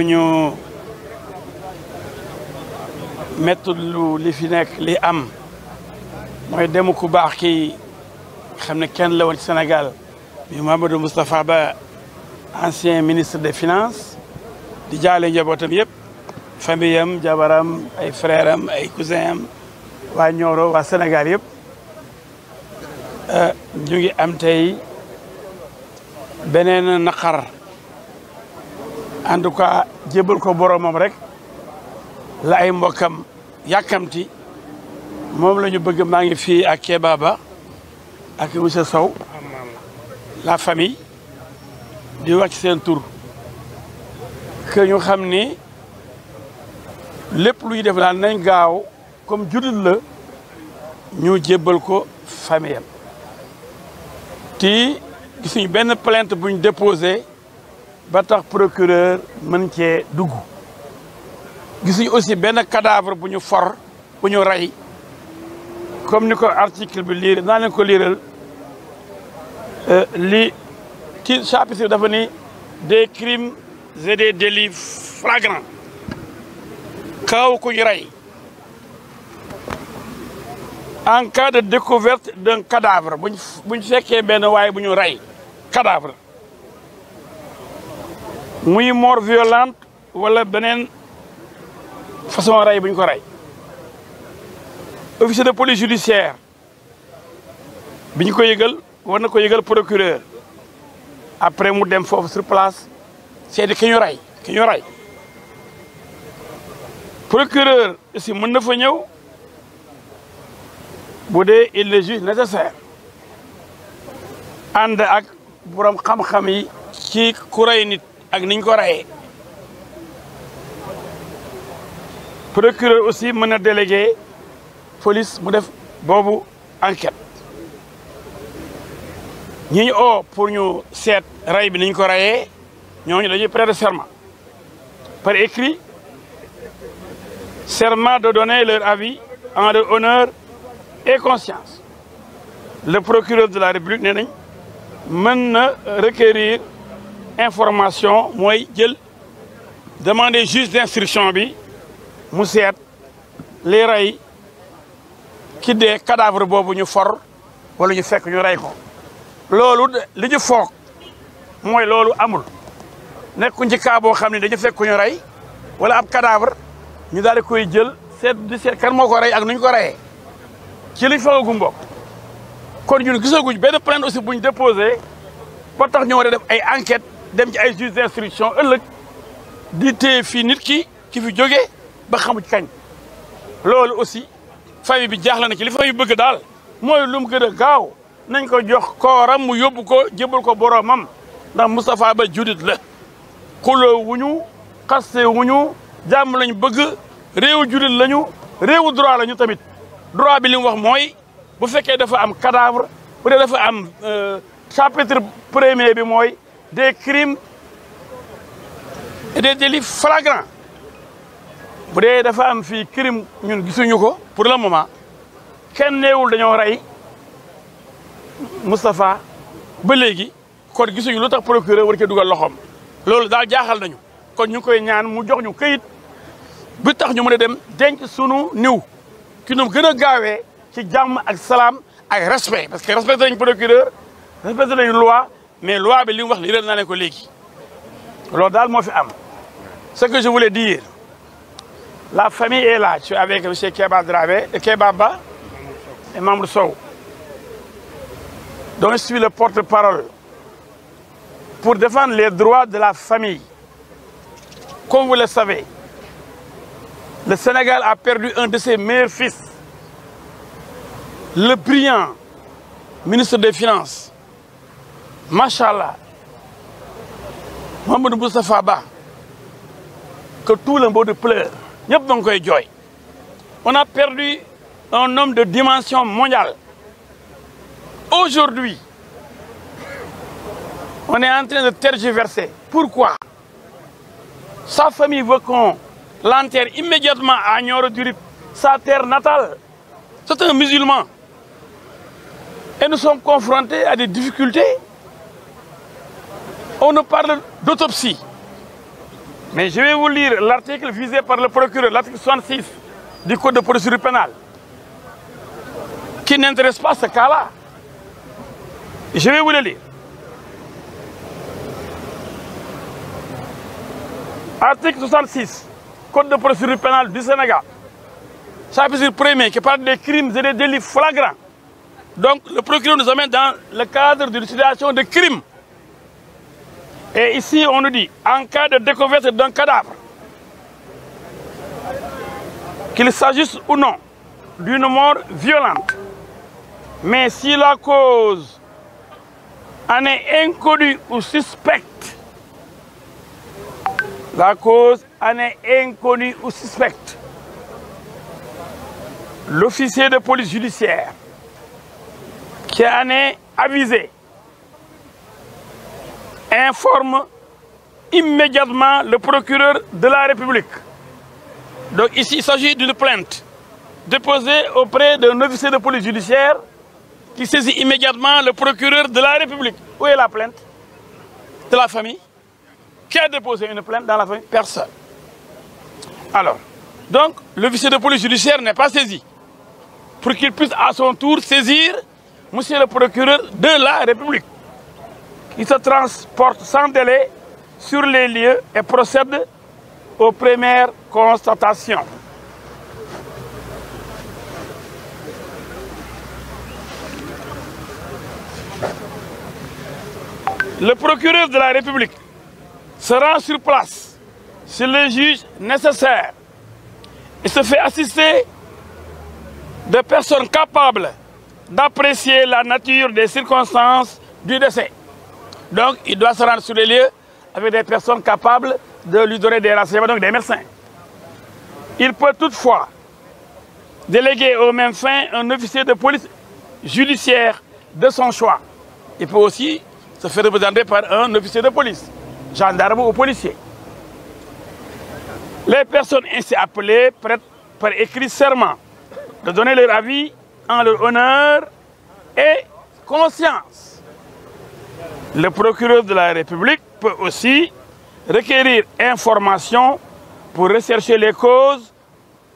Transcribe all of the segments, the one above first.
ñu métti li fi nekk li am mooy dem ku baax ki xam ne kenn la woon ci Sénégal bi Mouhamadou Moustapha Ba ancien ministre des finances di jaale njabootam yëpp famille am jabaram ay frère am ay cousin am waa Nioro waa Sénégal yëpp ñu ngi am tey beneen naqar en tout cas jébal ko boromam rek la ay mbokkam yàkkamti moom la ñu bëgg. maa ngi fii ak Kéba Ba ak monsieur Sow la famille di wax ci seen tur que ñu xam ni lépp lu ñu def daal nañ gaaw comme jullit la ñu jébbal ko famille am ti gisuñu benn plainte bu ñu déposé ba tax procureur mën cee dugg. gisuñu aussi benn cadavre bu ñu for bu ñu rey comme ni ko article bi liir naa leen ko liiral li ci chapitre bi dafa ni des crimes et des délits flagrants kaw ku ñu rey en cas de découverte d'un cadavre buñ fekkee benn waaye bu ñu rey cadavre muy mort violente wala beneen façon rey bu ñu ko rey officier de police judiciaire bi ñu ko yëgal war na ko yëgal procureur après mu dem foofu sur place seeti ki ñu rey procureur aussi mën na fa ñëw bu dee il le juge nécessaire ànd ak borom xam-xam yi ci ku rey nit ak niñ ko reyee. procureur aussi mën na délégué police mu def boobu enquête ñi ñu oo pour ñu seet rey bi niñ ko reyee ñooñu dañuy prêter serment par écrit serment de donner leur avis en leur honneur et conscience. Le procureur de la République nee nañ mën na requérir information mooy jël demander juge d'instruction bi mu seet li rey ki dee cadavre boobu ñu for wala ñu fekk ñu rey ko. loolu li ñu foog mooy loolu amul nekkuñ ci cas boo xam ne dañu fekk ñu rey wala ab cadavre ñu daal di koy jël seet kan moo ko rey ak nu ñu ko reyee ci liñ foogagum bokk. kon ñun gisaguñ benn plainte aussi buñ déposé ba tax ñu war a def ay enquête dem ci ay juge d'instruction ëllëg di téye fii nit ki fi jógee ba xamu ci kañ. loolu aussi famille bi jaaxle na ci li famille bëgg daal mooy lu mu gën a gaaw nañ ko jox kooram mu yóbbu ko jébal ko boromam ndax Moustapha Ba judit la xuloo wuñu xaste wuñu jàmm lañ bëgg réewu judit lañu réewu droit lañu tamit. droit bi li mu wax mooy bu fekkee dafa am cadavre bu dee dafa am chapitre premier bi mooy des crimes et des délits flagrants. bu dee dafa am fii crime ñun gisuñu ko pour le moment kenn neewul dañoo rey Moustapha ba léegi kon gisuñu lu tax procureur war cee dugal loxoom. loolu daal jaaxal nañu kon ñu koy ñaan mu jox ñu këyit bi tax ñu mën a dem denc sunu niw ki ñu gën a gaawee ci jàmm ak salaam ak respect parce que respecté nañ procureur respecté nañ loi mais loi bi li mu wax li leen naa leen ko léegi loolu daal moo fi am. ce que je voulais dire. La famille est là. Je suis avec M. Kéba Ba et Mamadou Sow. Donc, je suis le porte-parole pour défendre les droits de la famille. Comme vous le savez, le Sénégal a perdu un de ses meilleurs fils, le brillant ministre des Finances, Machallah, Mouhamadou Moustapha Ba, que tout le monde pleure. On a perdu un homme de dimension mondiale. Aujourd'hui, on est en train de tergiverser. Pourquoi? Sa famille veut qu'on l'enterre immédiatement à Nioro du Rip, sa terre natale. C'est un musulman. Et nous sommes confrontés à des difficultés. On nous parle d'autopsie. Mais je vais vous lire l'article visé par le procureur, l'article 66 du Code de procédure pénale, qui n'intéresse pas ce cas-là. Je vais vous le lire. Article 66, Code de procédure pénale du Sénégal, chapitre 1er, qui parle des crimes et des délits flagrants. Donc, le procureur nous amène dans le cadre d'une situation de crime. Et ici, on nous dit, en cas de découverte d'un cadavre, qu'il s'agisse ou non d'une mort violente, mais si la cause en est inconnue ou suspecte, la cause en est inconnue ou suspecte, l'officier de police judiciaire qui en est avisé informe immédiatement le procureur de la République. Donc ici, il s'agit d'une plainte déposée auprès d'un officier de police judiciaire qui saisit immédiatement le procureur de la République. Où est la plainte? De la famille. Qui a déposé une plainte dans la famille? Personne. Alors, donc, l'officier de police judiciaire n'est pas saisi pour qu'il puisse à son tour saisir monsieur le procureur de la République. Il se transporte sans délai sur les lieux et procède aux premières constatations. Le procureur de la République se rend sur place, si le juge nécessaire, et se fait assister de personnes capables d'apprécier la nature des circonstances du décès. Donc, il doit se rendre sur les lieux avec des personnes capables de lui donner des renseignements, donc des médecins. Il peut toutefois déléguer aux mêmes fins un officier de police judiciaire de son choix. Il peut aussi se faire représenter par un officier de police, gendarme ou policier. Les personnes ainsi appelées prêtent par écrit serment de donner leur avis en leur honneur et conscience. Le procureur de la République peut aussi requérir information pour rechercher les causes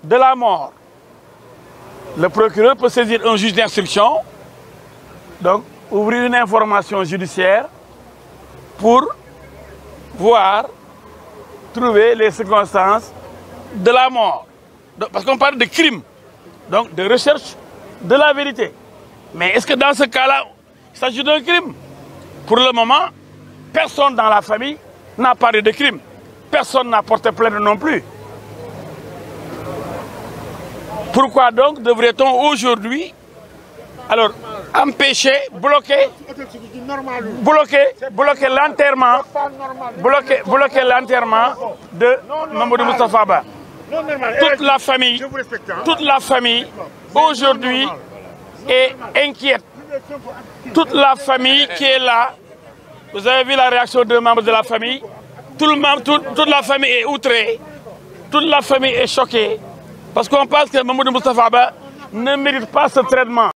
de la mort. Le procureur peut saisir un juge d'instruction, donc ouvrir une information judiciaire pour voir, trouver les circonstances de la mort. Donc, parce qu'on parle de crime, donc de recherche de la vérité. Mais est-ce que dans ce cas-là, il s'agit d'un crime? Pour le moment, personne dans la famille n'a parlé de crime. Personne n'a porté plainte non plus. Pourquoi donc devrait-on aujourd'hui empêcher, bloquer l'enterrement de Mamadou Moustapha Ba? Toute la famille aujourd'hui est inquiète. Toute la famille qui est là, vous avez vu la réaction des membres de la famille, toute la famille est outrée, toute la famille est choquée, parce qu'on pense que Mamadou Moustapha Ba ne mérite pas ce traitement.